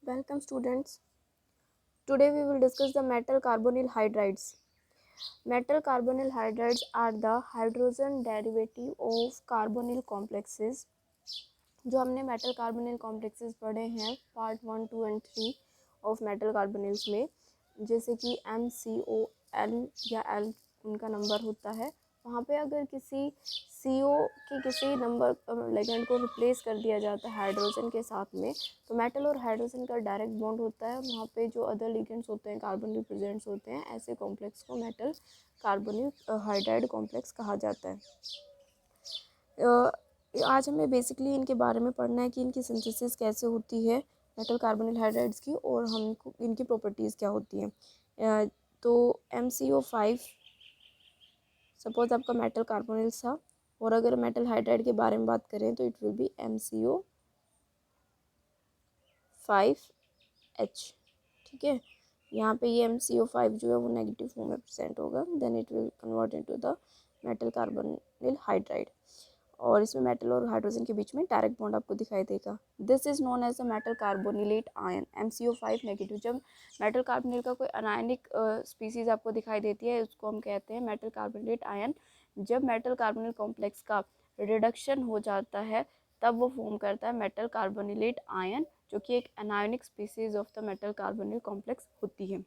Welcome students. Today we will discuss the metal carbonyl hydrides. Metal carbonyl hydrides are the hydrogen derivative of carbonyl complexes. जो हमने metal carbonyl complexes पढ़े हैं part 1, 2 and 3 of metal carbonyls में, जैसे कि MCOL या L उनका number होता है, वहाँ पे अगर किसी CO के किसी नंबर लेजेंड को रिप्लेस कर दिया जाता है हाइड्रोजन के साथ में, तो मेटल और हाइड्रोजन का डायरेक्ट बॉन्ड होता है। वहाँ पे जो अदर लिगेंड्स होते हैं कार्बोनिल प्रेजेंट्स होते हैं, ऐसे कॉम्प्लेक्स को मेटल कार्बोनिल हाइड्राइड कॉम्प्लेक्स कहा जाता है। आज हमें बेसिकली इनके बारे में पढ़ना है कि इनकी सिंथेसिस कैसे होती है मेटल कार्बोनिल हाइड्राइड्स की, और हमको इनकी प्रॉपर्टीज़ क्या होती हैं। तो MCO5 सपोज आपका मेटल कार्बोनिल था, और अगर मेटल हाइड्राइड के बारे में बात करें तो इट विल बी MCO5H। ठीक है, यहाँ पे ये MCO5 जो है वो नेगेटिव फॉर्म में प्रेजेंट होगा, then it will convert into the metal carbonyl hydride, और इसमें मेटल और हाइड्रोजन के बीच में डायरेक्ट बॉन्ड आपको दिखाई देगा। This is known as the metal carbonylate ion MCO5 negative. जब मेटल कार्बोनिल का कोई अनायनिक स्पीसीज आपको दिखाई देती है, उसको हम कहते हैं मेटल कार्बोनिलेट आयन। जब मेटल कार्बोनिल कॉम्प्लेक्स का रिडक्शन हो जाता है तब वो फॉर्म करता है मेटल कार्बोनिलेट आयन, जो कि एक anionic species of the metal carbonyl complex होती है।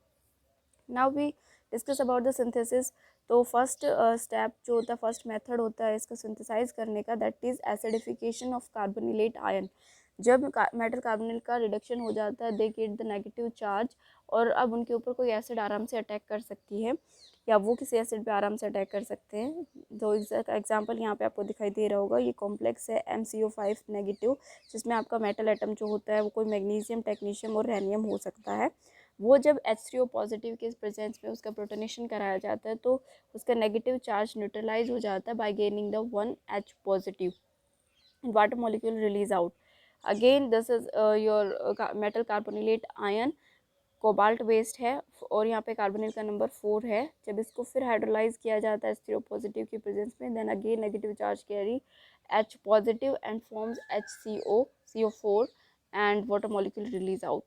Now we discuss about the synthesis. तो फर्स्ट स्टेप जो होता है, फर्स्ट मेथड होता है इसका सिंथेसाइज करने का, that is acidification of carbonylate ion. जब मेटल कार्बोनिल का रिडक्शन हो जाता है, they get the negative charge, और अब उनके ऊपर कोई एसिड आराम से अटैक कर सकती है, या वो किसी एसिड पे आराम से अटैक कर सकते हैं। तो एग्जांपल यहाँ पे आपको दिखाई दे रहा होगा, ये कॉम्प्लेक्स है MCO5 नेगेटिव, जिसमें आपका मेटल एटम जो होता है वो कोई मैग्नीशियम, टेक्नीशियम और रैनियम हो सकता है। वो जब H3O पॉजिटिव के प्रेजेंस में उसका प्रोटोनेशन कराया जाता है, तो उसका नेगेटिव चार्ज न्यूट्रलाइज हो जाता है by gaining the 1H positive, water molecule release out. Again this is your metal carbonylate ion, cobalt based है, और यहाँ पे कार्बोनिल का नंबर 4 है। जब इसको फिर हाइड्रोलाइज किया जाता है H3O पॉजिटिव की प्रेजेंस में, then again negative charge carry H positive and forms HCO CO4 and water molecule release out.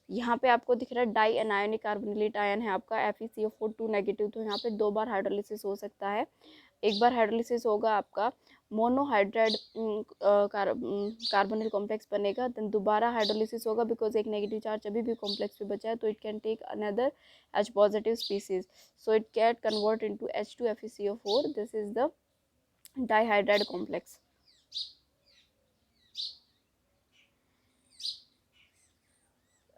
यहाँ पे आपको दिख रहा है डाई एनायोनिक कार्बोनिलेट आयन है आपका FeCO4 2 नेगेटिव। तो यहाँ पे 2 बार हाइड्रोलिसिस हो सकता है। एक बार हाइड्रोलिसिस होगा आपका मोनोहाइड्राइड कार्बोनिल कॉम्प्लेक्स बनेगा, देन दोबारा हाइड्रोलिसिस होगा बिकॉज एक नेगेटिव चार्ज अभी भी कॉम्प्लेक्स पे बचा है, तो it can take another H positive species, so it can convert into H2FeCO4। This is the dihydride complex.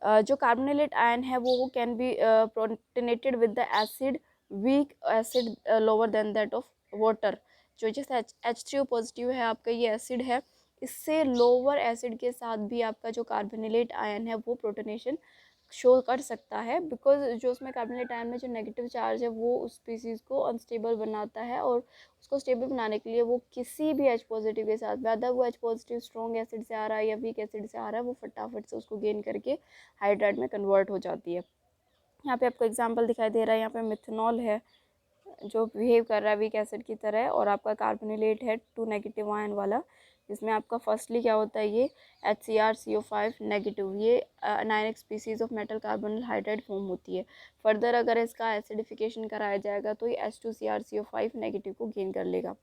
जो कार्बोनिलेट आयन है वो can be protonated with the acid, weak acid lower than that of water. जो जैसे H3O positive है आपका, ये acid है, इससे लोअर एसिड के साथ भी आपका जो कार्बोनिलेट आयन है वो प्रोटोनेशन शो कर सकता है, बिकॉज जो उसमें कार्बोनिलेट आयन में जो नेगेटिव चार्ज है वो उस स्पीसीज को अनस्टेबल बनाता है, और उसको स्टेबल बनाने के लिए वो किसी भी H पॉजिटिव के साथ, वेदर वो H पॉजिटिव स्ट्रॉन्ग एसिड से आ रहा है या वीक एसिड से आ रहा है, वो फटाफट से उसको गेन करके हाइड्राइड में कन्वर्ट हो जाती है। यहाँ पे आपको एग्जांपल दिखाई दे रहा है, यहाँ पे मिथेनॉल है जो बिहेव कर रहा है वीक एसिड की तरह, और आपका कार्बोनिलेट है 2 नेगेटिव आयन वाला, जिसमें आपका फर्स्टली क्या होता है, ये HCrCO5 नेगेटिव, ये anionic species of metal carbonyl hydride form होती है। फर्दर अगर इसका एसिडिफिकेशन कराया जाएगा तो ये H2CrCO5 नेगेटिव को गेन कर लेगा।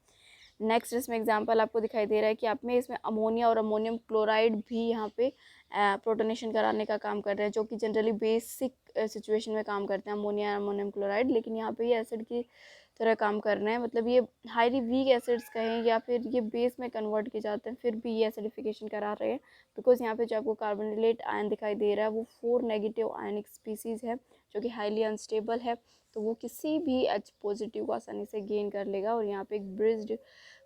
नेक्स्ट इसमें एग्जांपल आपको दिखाई दे रहा है कि आप में इसमें अमोनिया और अमोनियम क्लोराइड भी यहाँ पे प्रोटोनेशन कराने का काम कर रहे हैं, जो कि जनरली बेसिक सिचुएशन में काम करते हैं अमोनिया और अमोनियम क्लोराइड, लेकिन यहाँ पे ये एसिड की तरह काम कर रहे हैं, मतलब ये हाईली वीक एसिड्स कहें या फिर ये बेस में कन्वर्ट किए जाते हैं, फिर भी ये एसिडिफिकेशन करा रहे हैं, बिकॉज यहाँ पे जो आपको कार्बोनिलेट आयन दिखाई दे रहा है वो 4 नेगेटिव आयनिक स्पीसीज है जो कि हाईली अनस्टेबल है, तो वो किसी भी H पॉजिटिव को आसानी से गेन कर लेगा, और यहाँ पे एक ब्रिज्ड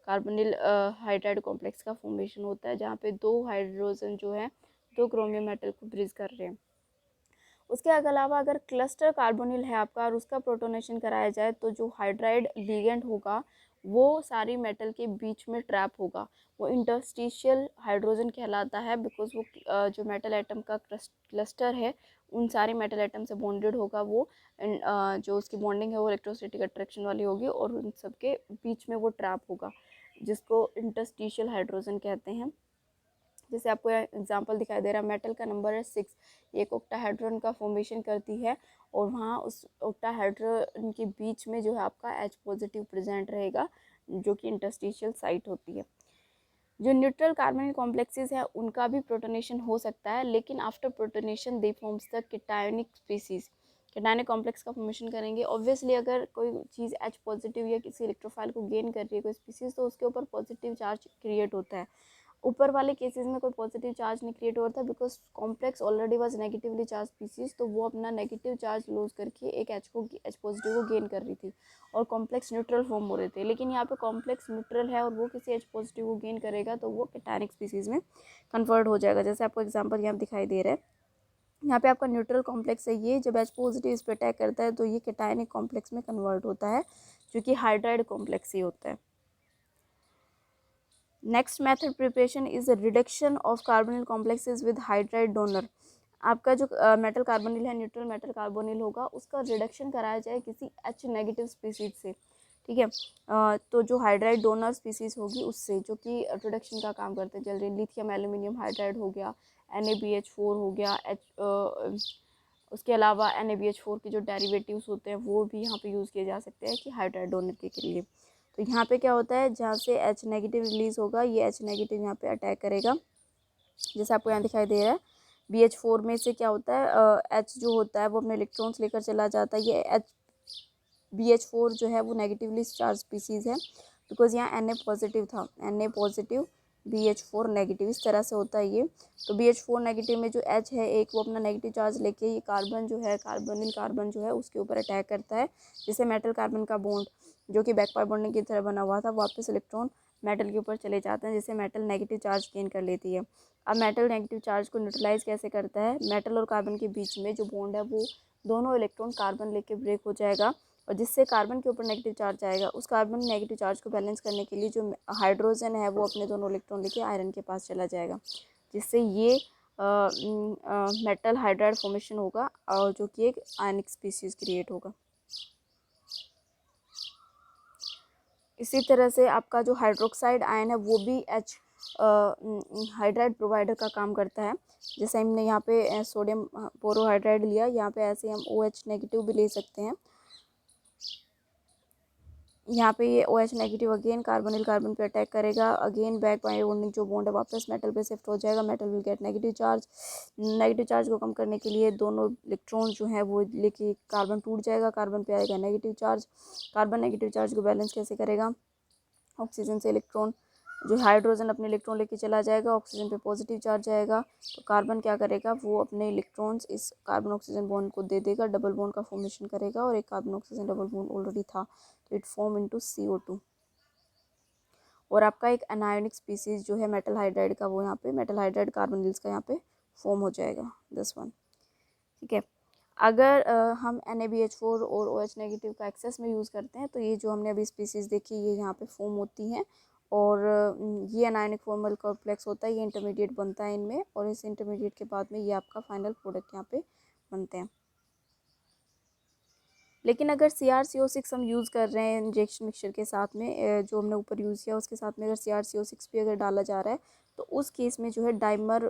कार्बोनिल हाइड्राइड कॉम्प्लेक्स का फॉर्मेशन होता है, जहाँ पे 2 हाइड्रोजन जो है 2 क्रोमियम मेटल को ब्रिज कर रहे हैं। उसके अलावा अगर क्लस्टर कार्बोनिल है आपका और उसका प्रोटोनेशन कराया जाए, तो जो हाइड्राइड लिगेंड होगा वो सारी मेटल के बीच में ट्रैप होगा, वो इंटरस्टिशियल हाइड्रोजन कहलाता है, बिकॉज वो जो मेटल एटम का क्लस्टर है उन सारे मेटल एटम से बॉन्डेड होगा, वो जो उसकी बॉन्डिंग है वो इलेक्ट्रोस्टैटिक अट्रैक्शन वाली होगी, और उन सबके बीच में वो ट्रैप होगा, जिसको इंटरस्टिशियल हाइड्रोजन कहते हैं। जैसे आपको एग्जांपल दिखाई दे रहा है, मेटल का नंबर है 6, एक ऑक्टाहेड्रॉन का फॉर्मेशन करती है और वहाँ उस ऑक्टाहेड्रॉन के बीच में जो है आपका H पॉजिटिव प्रेजेंट रहेगा, जो कि इंटरस्टिशियल साइट होती है। जो न्यूट्रल कार्बोनिल कॉम्प्लेक्सेस है उनका भी प्रोटोनेशन हो सकता है, लेकिन after protonation they forms the cationic species, cationic complex का फॉर्मेशन करेंगे। ऑब्वियसली अगर कोई चीज़ H पॉजिटिव या किसी इलेक्ट्रोफाइल को गेन कर रही है कोई स्पीसीज, तो उसके ऊपर पॉजिटिव चार्ज क्रिएट होता है। ऊपर वाले केसेस में कोई पॉजिटिव चार्ज नहीं क्रिएट होता because complex already was negatively charge species, तो वो अपना नेगेटिव चार्ज लूज करके एक H पॉजिटिव को गेन कर रही थी और कॉम्प्लेक्स न्यूट्रल फॉर्म हो रहे थे। लेकिन यहाँ पे कॉम्प्लेक्स न्यूट्रल है और वो किसी H पॉजिटिव को गेन करेगा तो वो केटायनिक स्पीसीज में कन्वर्ट हो जाएगा। जैसे आपको एग्जाम्पल यहाँ दिखाई दे रहा है, यहाँ पे आपका न्यूट्रल कॉम्प्लेक्स है, ये जब H पॉजिटिव इस पर अटैक करता है तो ये केटायनिक कॉम्प्लेक्स में कन्वर्ट होता है, जो कि हाइड्राइड कॉम्प्लेक्स ही होता है। Next method preparation is reduction of carbonyl complexes with hydride donor. आपका जो मेटल कार्बोनिल है, न्यूट्रल मेटल कार्बोनिल होगा, उसका रिडक्शन कराया जाए किसी H नेगेटिव स्पीसीज से, ठीक है। तो जो हाइड्राइड डोनर स्पीसीज होगी उससे, जो कि रिडक्शन का काम करते हैं जल्दी। लिथियम एल्यूमिनियम हाइड्राइड हो गया, NaBH4 हो गया, उसके अलावा NaBH4 के जो डेरिवेटिव्स होते हैं वो भी यहाँ पे यूज़ किए जा सकते हैं कि हाइड्राइड डोनर के लिए। तो यहाँ पे क्या होता है, जहाँ से H नेगेटिव रिलीज होगा ये H नेगेटिव यहाँ पे अटैक करेगा। जैसे आपको यहाँ दिखाई दे रहा है, BH4 में से क्या होता है, H जो होता है वो अपने इलेक्ट्रॉन्स लेकर चला जाता है। ये BH4 जो है वो नेगेटिवली चार्ज स्पीसीज है बिकॉज यहाँ Na पॉजिटिव था, Na पॉजिटिव BH4 नेगेटिव, इस तरह से होता है ये। तो BH4 नेगेटिव में जो H है एक, वो अपना नेगेटिव चार्ज लेके ये कार्बन जो है, कार्बोनिल कार्बन जो है उसके ऊपर अटैक करता है, जिससे मेटल कार्बन का बॉन्ड जो कि बैकपाई बॉन्डिंग की तरह बना हुआ था, वापस इलेक्ट्रॉन मेटल के ऊपर चले जाते हैं, जिससे मेटल नेगेटिव चार्ज गेन कर लेती है। अब मेटल नेगेटिव चार्ज को न्यूट्रलाइज कैसे करता है, मेटल और कार्बन के बीच में जो बॉन्ड है वो दोनों इलेक्ट्रॉन कार्बन लेके ब्रेक हो जाएगा और जिससे कार्बन के ऊपर नेगेटिव चार्ज आएगा। उस कार्बन नेगेटिव चार्ज को बैलेंस करने के लिए जो हाइड्रोजन है वो अपने दोनों इलेक्ट्रॉन लेके आयरन के पास चला जाएगा, जिससे ये मेटल हाइड्राइड फॉर्मेशन होगा और जो कि एक आयनिक स्पीसीज क्रिएट होगा। इसी तरह से आपका जो हाइड्रोक्साइड आयन है वो भी H हाइड्राइड प्रोवाइडर का काम करता है। जैसे हमने यहाँ पे सोडियम बोरोहाइड्राइड लिया, यहाँ पे ऐसे हम OH नेगेटिव भी ले सकते हैं। यहाँ पे ये OH negative again carbonyl carbon पे अटैक करेगा, अगेन बैक बाई बॉन्डिंग जो बॉन्ड है वापस मेटल पे शिफ्ट हो जाएगा, metal will get negative charge. Negative charge को कम करने के लिए दोनों इलेक्ट्रॉन जो है वो लेके कार्बन टूट जाएगा, कार्बन पे आएगा negative charge. Carbon negative charge को बैलेंस कैसे करेगा, ऑक्सीजन से इलेक्ट्रॉन, जो हाइड्रोजन अपने इलेक्ट्रॉन लेके चला जाएगा, ऑक्सीजन पे पॉजिटिव चार्ज आएगा, तो कार्बन क्या करेगा, वो अपने इलेक्ट्रॉन्स इस कार्बन ऑक्सीजन बॉन्ड को दे देगा, डबल बॉन्ड का फॉर्मेशन करेगा और एक carbon oxygen double bond already था तो इट फॉर्म इनटू CO2। और आपका एक एनायोनिक स्पीसीज जो है मेटल हाइड्राइड का, वो यहाँ पे मेटल हाइड्राइड कार्बोनिल्स का यहाँ पे फॉर्म हो जाएगा, दिस वन, ठीक है। अगर हम NaBH4 और OH नेगेटिव का एक्सेस में यूज़ करते हैं तो ये जो हमने अभी स्पीसीज़ देखी ये यहाँ पे फॉर्म होती हैं और ये अनायनिक फॉर्मल कॉम्प्लेक्स होता है, ये इंटरमीडिएट बनता है इनमें और इस इंटरमीडिएट के बाद में ये आपका फाइनल प्रोडक्ट यहाँ पे बनते हैं। लेकिन अगर CrCO6 हम यूज़ कर रहे हैं इंजेक्शन मिक्सचर के साथ में, जो हमने ऊपर यूज़ किया उसके साथ में अगर CrCO6 भी अगर डाला जा रहा है तो उस केस में जो है डाइमर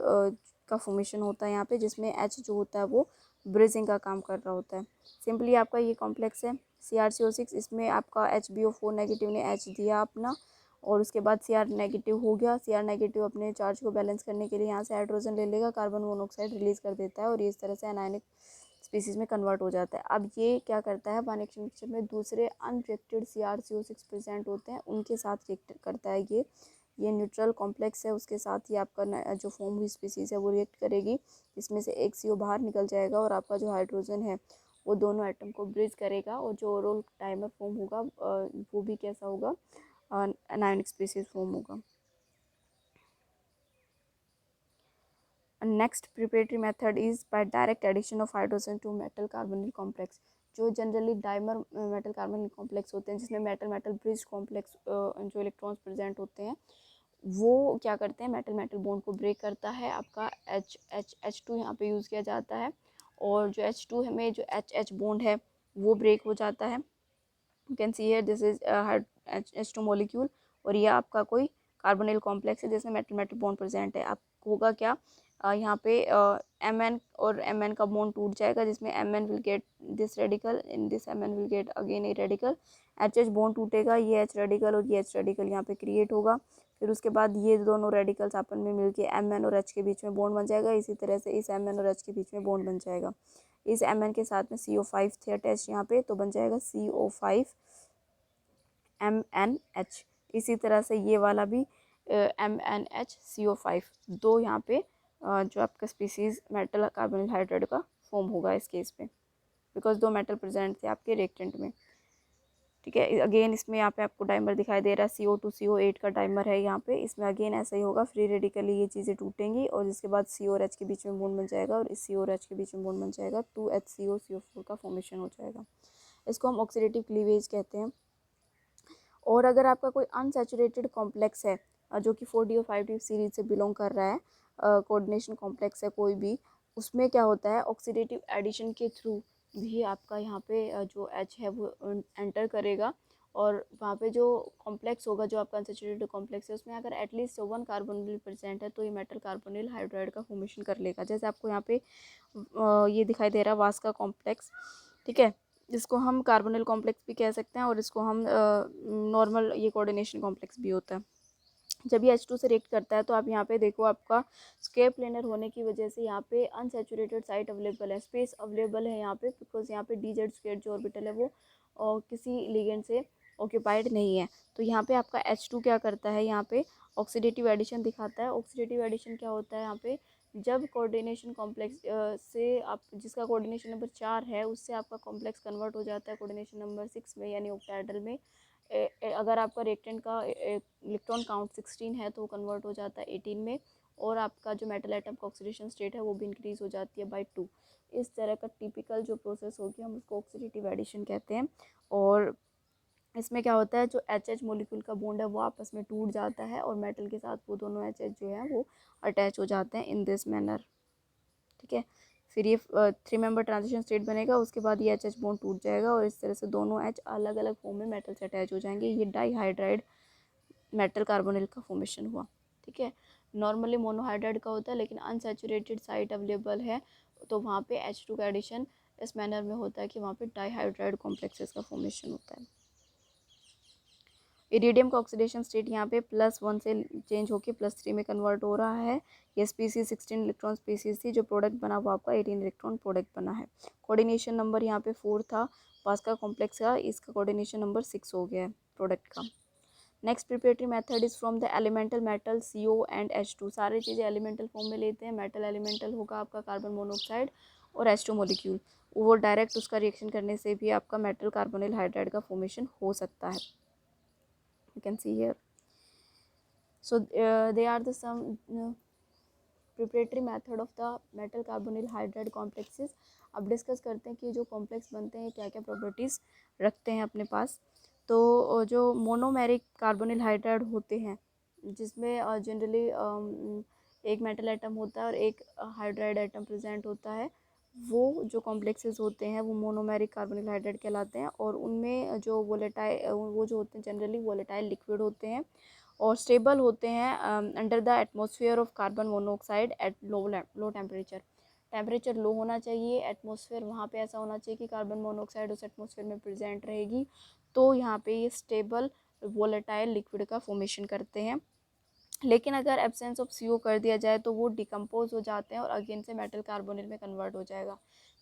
का फॉर्मेशन होता है यहाँ पे, जिसमें H जो होता है वो ब्रिजिंग का काम कर रहा होता है। सिंपली आपका ये कॉम्प्लेक्स है CrCO6, इसमें आपका HbO4 नेगेटिव ने H दिया अपना और उसके बाद Cr नेगेटिव हो गया। Cr नेगेटिव अपने चार्ज को बैलेंस करने के लिए यहाँ से हाइड्रोजन ले लेगा, कार्बन मोनोऑक्साइड रिलीज़ कर देता है और ये इस तरह से एनायनिक स्पीसीज में कन्वर्ट हो जाता है। अब ये क्या करता है, वन रिएक्शन मिक्सचर में दूसरे अनरिएक्टेड CrCO6 प्रेजेंट होते हैं उनके साथ रिएक्ट करता है। ये न्यूट्रल कॉम्प्लेक्स है, उसके साथ ही आपका जो फॉर्म हुई स्पीसीज है वो रिएक्ट करेगी, इसमें से एक CO बाहर निकल जाएगा और आपका जो हाइड्रोजन है वो दोनों एटम को ब्रिज करेगा और जो ओवरऑल डाइमर फॉर्म होगा वो भी कैसा होगा, एनायनिक स्पीसीज फॉर्म होगा। Next preparatory method is by direct addition of hydrogen to metal carbonyl complex. जो generally dimer metal carbonyl complex होते हैं जिसमें मेटल मेटल ब्रिज कॉम्प्लेक्स जो इलेक्ट्रॉन्स प्रेजेंट होते हैं वो क्या करते हैं, मेटल मेटल बॉन्ड को ब्रेक करता है। आपका H2 यहाँ पे यूज़ किया जाता है और जो H2 में जो H बॉन्ड है वो ब्रेक हो जाता है। You can see here this is H2 molecule और ये आपका कोई कार्बोनिल कॉम्प्लेक्स है जिसमें मेटल मेटल बॉन्ड प्रेजेंट है। आपको होगा क्या, यहाँ पे Mn और Mn का बॉन्ड टूट जाएगा, जिसमें Mn will get this radical, in this Mn will get again a radical, HH bond टूटेगा, ये H रेडिकल और ये H रेडिकल यहाँ पे क्रिएट होगा। फिर उसके बाद ये दोनों रेडिकल्स आपस में मिलके Mn और H के बीच में बॉन्ड बन जाएगा। इसी तरह से इस Mn और H के बीच में बॉन्ड बन जाएगा। इस Mn के साथ में CO5 थे अटैच यहाँ पे, तो बन जाएगा CO5 MnH। इसी तरह से ये वाला भी MnH CO5, दो यहाँ पे जो आपका स्पीसीज मेटल कार्बोनिल हाइड्राइड का फॉर्म होगा इस केस पे, बिकॉज दो मेटल प्रेजेंट थे आपके रिएक्टेंट में। ठीक है, अगेन इसमें यहाँ पे आपको डाइमर दिखाई दे रहा है, CO2 CO8 का डाइमर है यहाँ पे। इसमें अगेन ऐसा ही होगा, फ्री रेडिकली ये चीज़ें टूटेंगी और जिसके बाद C और H के बीच में बॉन्ड बन जाएगा और इस C और H के बीच में बॉन्ड बन जाएगा, 2HCO CO4 का फॉर्मेशन हो जाएगा। इसको हम ऑक्सीडेटिव क्लीवेज कहते हैं। और अगर आपका कोई अनसैचुरेटेड कॉम्प्लेक्स है जो कि 4D और 5D सीरीज से बिलोंग कर रहा है, कोऑर्डिनेशन कॉम्प्लेक्स है कोई भी, उसमें क्या होता है, ऑक्सीडेटिव एडिशन के थ्रू भी आपका यहाँ पे जो H है वो एंटर करेगा और वहाँ पे जो कॉम्प्लेक्स होगा, जो आपका अनसैचुरेटेड कॉम्प्लेक्स है, उसमें अगर एटलीस्ट 1 कार्बोनिल प्रेजेंट है तो ये मेटल कार्बोनिल हाइड्राइड का फॉर्मेशन कर लेगा। जैसे आपको यहाँ पे ये दिखाई दे रहा है वास्का कॉम्प्लेक्स, ठीक है, जिसको हम कार्बोनिल कॉम्प्लेक्स भी कह सकते हैं और इसको हम नॉर्मल ये कोऑर्डिनेशन कॉम्प्लेक्स भी होता है। जब ये H2 से रिएक्ट करता है तो आप यहाँ पे देखो, आपका स्क्वायर प्लेनर होने की वजह से यहाँ पे अनसैचुरेटेड साइट अवेलेबल है, स्पेस अवेलेबल है यहाँ पे, बिकॉज यहाँ पे DZ² जो ऑर्बिटल है वो किसी लिगेंड से ऑक्यूपाइड नहीं है। तो यहाँ पे आपका H2 क्या करता है, यहाँ पे ऑक्सीडेटिव एडिशन दिखाता है। ऑक्सीडेटिव एडिशन क्या होता है, यहाँ पे जब कोऑर्डिनेशन कॉम्प्लेक्स से आप जिसका कोऑर्डिनेशन नंबर 4 है उससे आपका कॉम्प्लेक्स कन्वर्ट हो जाता है कोऑर्डिनेशन नंबर 6 में, यानी ऑक्टाहेड्रल में। अगर आपका रिएक्टेंट का इलेक्ट्रॉन काउंट 16 है तो वो कन्वर्ट हो जाता है 18 में, और आपका जो मेटल एटम का ऑक्सीडेशन स्टेट है वो भी इंक्रीज हो जाती है बाय 2। इस तरह का टिपिकल जो प्रोसेस होगी हम उसको ऑक्सीडेटिव एडिशन कहते हैं। और इसमें क्या होता है, जो HH मॉलिक्यूल का बॉन्ड है वो आपस में टूट जाता है और मेटल के साथ वो दोनों HH जो है वो अटैच हो जाते हैं इन दिस मैनर। ठीक है, फिर ये 3 मेंबर ट्रांजिशन स्टेट बनेगा, उसके बाद ये HH बॉन्ड टूट जाएगा और इस तरह से दोनों H अलग अलग फॉर्म में मेटल से अटैच हो जाएंगे। ये डाईहाइड्राइड मेटल कार्बोनिल का फॉर्मेशन हुआ। ठीक है, नॉर्मली मोनोहाइड्राइड का होता है, लेकिन अनसैचुरेटेड साइट अवेलेबल है तो वहाँ पे H2 का एडिशन इस मैनर में होता है कि वहाँ पे डाईहाइड्राइड कॉम्प्लेक्सेस का फॉर्मेशन होता है। इरिडियम का ऑक्सीडेशन स्टेट यहाँ पे +1 से चेंज होकर +3 में कन्वर्ट हो रहा है। ये स्पीसीज 16 इलेक्ट्रॉन स्पीसीज थी, जो प्रोडक्ट बना वो आपका 18 इलेक्ट्रॉन प्रोडक्ट बना है। कोऑर्डिनेशन नंबर यहाँ पे 4 था वास्का कॉम्प्लेक्स का, इसका कोऑर्डिनेशन नंबर 6 हो गया है प्रोडक्ट का। Next preparatory method is from the elemental metal CO and H2। सारी चीज़ें एलिमेंटल फॉर्म में लेते हैं। मेटल एलिमेंटल होगा आपका कार्बन मोनोऑक्साइड और H2 मॉलिक्यूल, वो डायरेक्ट उसका रिएक्शन करने से भी आपका मेटल कार्बोनिल हाइड्राइड का फॉर्मेशन हो सकता है। You can see here. So they are the some preparatory method of the metal carbonyl hydride complexes. अब डिस्कस करते हैं कि जो कॉम्प्लेक्स बनते हैं क्या क्या प्रॉपर्टीज़ रखते हैं अपने पास। तो जो मोनोमेरिक कार्बोनिल हाइड्राइड होते हैं, जिसमें जनरली एक मेटल एटम होता है और एक हाइड्राइड एटम प्रेजेंट होता है, वो जो कॉम्प्लेक्सेस होते हैं वो मोनोमेरिक कार्बोनिल हाइड्राइड कहलाते हैं। और उनमें जो वोलेटाइल वो जो होते हैं जनरली वोलेटाइल लिक्विड होते हैं और स्टेबल होते हैं under the atmosphere of carbon monoxide at low temperature. Temperature low होना चाहिए, एटमॉस्फेयर वहाँ पे ऐसा होना चाहिए कि कार्बन मोनोऑक्साइड उस एटमॉस्फेयर में प्रेजेंट रहेगी, तो यहाँ पे ये स्टेबल वोलेटाइल लिक्विड का फॉर्मेशन करते हैं। लेकिन अगर एब्सेंस ऑफ CO कर दिया जाए तो वो डिकम्पोज हो जाते हैं और अगेन से मेटल कार्बोनिल में कन्वर्ट हो जाएगा।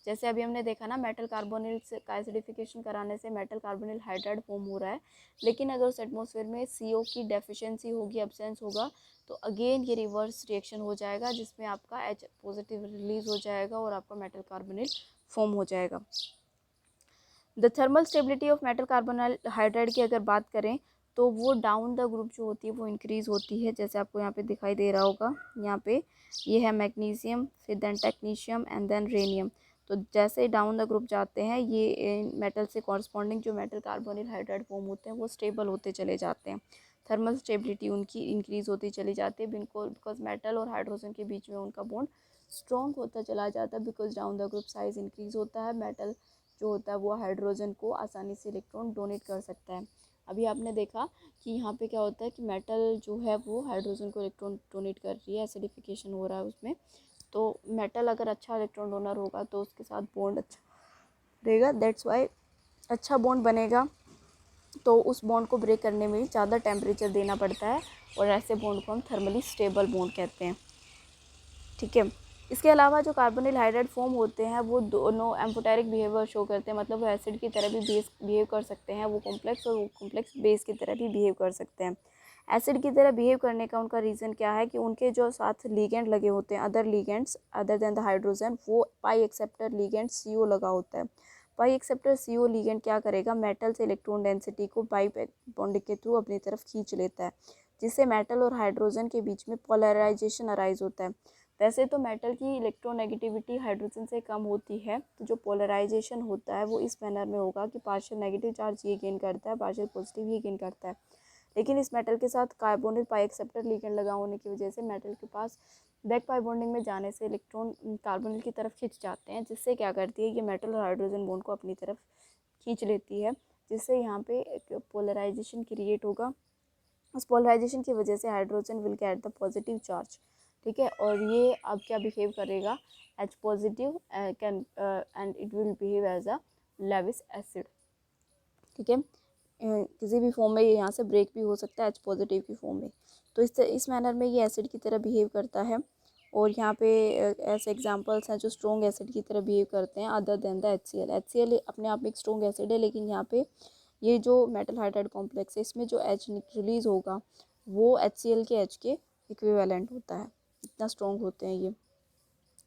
जैसे अभी हमने देखा ना, मेटल कार्बोनिल से का एसिडिफिकेशन कराने से मेटल कार्बोनिल हाइड्राइड फॉर्म हो रहा है, लेकिन अगर उस एटमॉस्फेयर में CO की डेफिशिएंसी होगी, एब्सेंस होगा, तो अगेन ये रिवर्स रिएक्शन हो जाएगा, जिसमें आपका H पॉजिटिव रिलीज हो जाएगा और आपका मेटल कार्बोनिल फॉर्म हो जाएगा। The thermal stability of metal carbonyl hydride की अगर बात करें तो वो डाउन द ग्रुप जो होती है वो इंक्रीज़ होती है। जैसे आपको यहाँ पे दिखाई दे रहा होगा, यहाँ पे ये है मैग्नीशियम, फिर then technetium and then rhenium. तो जैसे डाउन द ग्रुप जाते हैं ये मेटल से कॉरस्पॉन्डिंग जो मेटल कार्बोनिल हाइड्राइड फॉर्म होते हैं वो स्टेबल होते चले जाते हैं। थर्मल स्टेबिलिटी उनकी इंक्रीज़ होती चली जाती है बिकॉज मेटल और हाइड्रोजन के बीच में उनका बॉन्ड स्ट्रॉन्ग होता चला जाता है, because down the group size increase होता है। मेटल जो होता है वो हाइड्रोजन को आसानी से इलेक्ट्रॉन डोनेट कर सकता है। अभी आपने देखा कि यहाँ पे क्या होता है कि मेटल जो है वो हाइड्रोजन को इलेक्ट्रॉन डोनेट कर रही है, एसिडिफिकेशन हो रहा है उसमें। तो मेटल अगर अच्छा इलेक्ट्रॉन डोनर होगा तो उसके साथ बॉन्ड अच्छा रहेगा, दैट्स वाई अच्छा बॉन्ड बनेगा। तो उस बॉन्ड को ब्रेक करने में ज़्यादा टेम्परेचर देना पड़ता है, और ऐसे बॉन्ड को हम थर्मली स्टेबल बॉन्ड कहते हैं। ठीक है। इसके अलावा जो कार्बोनिल हाइड्राइड फॉर्म होते हैं वो दोनों एम्फोटेरिक बिहेवियर शो करते हैं, मतलब वो एसिड की तरह भी बेस बिहेव कर सकते हैं, वो कॉम्प्लेक्स और वो कॉम्प्लेक्स बेस की तरह भी बिहेव कर सकते हैं। एसिड की तरह बिहेव करने का उनका रीज़न क्या है कि उनके जो साथ लीगेंड लगे होते हैं, other ligands other than the hydrogen, वो पाई एक्सेप्टर लीगेंड CO लगा होता है। पाई एक्सेप्टर CO लीगेंड क्या करेगा, मेटल से इलेक्ट्रॉन डेंसिटी को पाई बॉन्डिंग के थ्रू अपनी तरफ खींच लेता है, जिससे मेटल और हाइड्रोजन के बीच में पोलराइजेशन अराइज होता है। वैसे तो मेटल की इलेक्ट्रोनेगेटिविटी हाइड्रोजन से कम होती है, तो जो पोलराइजेशन होता है वो इस मैनर में होगा कि पार्शियल नेगेटिव चार्ज ये गेन करता है, पार्शियल पॉजिटिव ये गेन करता है। लेकिन इस मेटल के साथ कार्बोनिल पाई एक्सेप्टर लिगेंड लगा होने की वजह से मेटल के पास बैक पाई बॉन्डिंग में जाने से इलेक्ट्रॉन कार्बोनिल की तरफ खिंच जाते हैं, जिससे क्या करती है ये मेटल और हाइड्रोजन बॉन्ड को अपनी तरफ खींच लेती है, जिससे यहाँ पे एक पोलराइजेशन क्रिएट होगा। उस पोलराइजेशन की वजह से hydrogen will get the positive charge. ठीक है, और ये अब क्या बिहेव करेगा, H positive can and it will behave as a Lewis acid. ठीक है, किसी भी फॉर्म में ये यहाँ से ब्रेक भी हो सकता है H पॉजिटिव की फॉर्म में। तो इस मैनर में ये एसिड की तरह बिहेव करता है। और यहाँ पे ऐसे एग्जांपल्स हैं जो स्ट्रॉन्ग एसिड की तरह बिहेव करते हैं other than the HCl। HCl अपने आप में एक स्ट्रॉन्ग एसिड है, लेकिन यहाँ पे ये जो मेटल हाइड्राइड कॉम्प्लेक्स है इसमें जो H रिलीज होगा वो HCl के H के इक्विवेलेंट होता है, इतना स्ट्रॉन्ग होते हैं ये।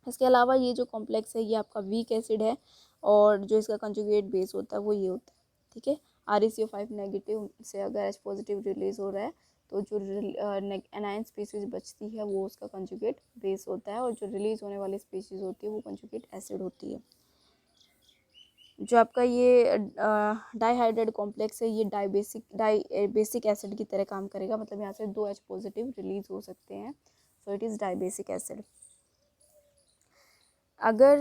इसके अलावा ये जो कॉम्प्लेक्स है ये आपका वीक एसिड है, और जो इसका कंजुगेट बेस होता है वो ये होता है। ठीक है, ReCO5 नेगेटिव से अगर H पॉजिटिव रिलीज हो रहा है तो जो एनायन स्पीसीज बचती है वो उसका कंजुगेट बेस होता है, और जो रिलीज होने वाली स्पीसीज होती है वो कंजुगेट एसिड होती है। जो आपका ये डाईहाइड्राइड कॉम्प्लेक्स है ये बेसिक एसिड की तरह काम करेगा, मतलब यहाँ से 2 H पॉजिटिव रिलीज हो सकते हैं, सो इट इज़ डाईबेसिक एसिड। अगर